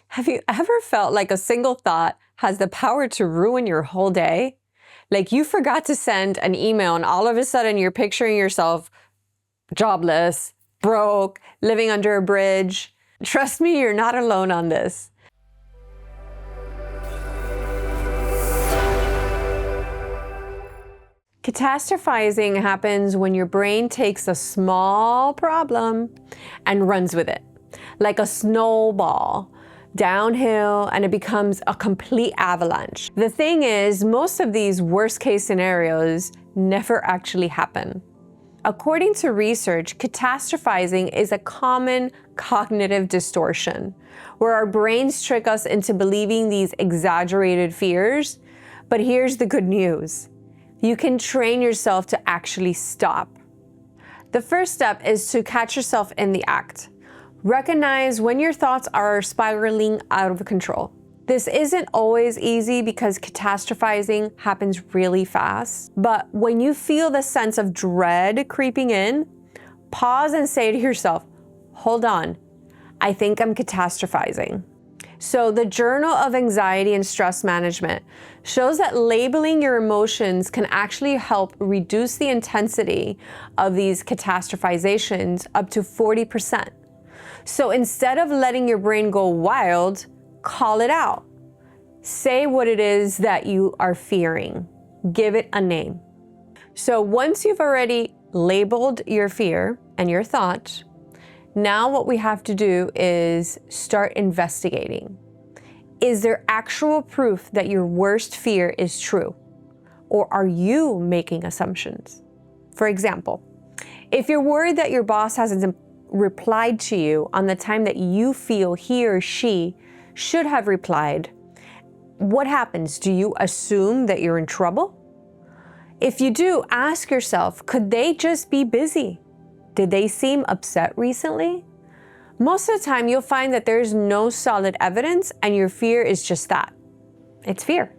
Have you ever felt like a single thought has the power to ruin your whole day? Like you forgot to send an email and all of a sudden you're picturing yourself jobless, broke, living under a bridge. Trust me, you're not alone on this. Catastrophizing happens when your brain takes a small problem and runs with it, like a snowball downhill, and it becomes a complete avalanche. The thing is, most of these worst case scenarios never actually happen. According to research, catastrophizing is a common cognitive distortion where our brains trick us into believing these exaggerated fears. But here's the good news. You can train yourself to actually stop. The first step is to catch yourself in the act. Recognize when your thoughts are spiraling out of control. This isn't always easy because catastrophizing happens really fast. But when you feel the sense of dread creeping in, pause and say to yourself, hold on, I think I'm catastrophizing. So the Journal of Anxiety and Stress Management shows that labeling your emotions can actually help reduce the intensity of these catastrophizations up to 40%. So instead of letting your brain go wild, call it out. Say what it is that you are fearing. Give it a name. So once you've already labeled your fear and your thought, now what we have to do is start investigating. Is there actual proof that your worst fear is true? Or are you making assumptions? For example, if you're worried that your boss hasn't replied to you on the time that you feel he or she should have replied, what happens? Do you assume that you're in trouble? If you do, ask yourself, could they just be busy? Did they seem upset recently? Most of the time, you'll find that there's no solid evidence and your fear is just that. It's fear.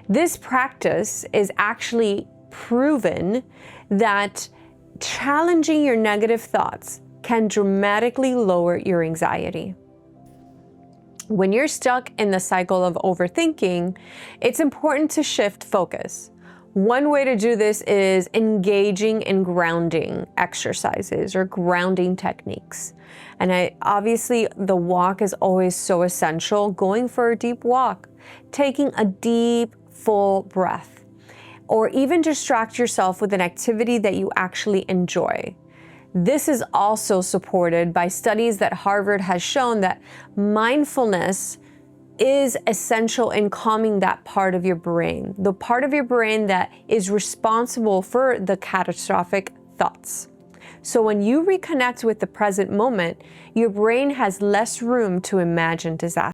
This practice is actually proven that challenging your negative thoughts can dramatically lower your anxiety. When you're stuck in the cycle of overthinking, it's important to shift focus. One way to do this is engaging in grounding exercises or grounding techniques. And obviously, the walk is always so essential. Going for a deep walk, taking a deep, full breath, or even distract yourself with an activity that you actually enjoy. This is also supported by studies that Harvard has shown that mindfulness is essential in calming that part of your brain, the part of your brain that is responsible for the catastrophic thoughts. So when you reconnect with the present moment, your brain has less room to imagine disaster.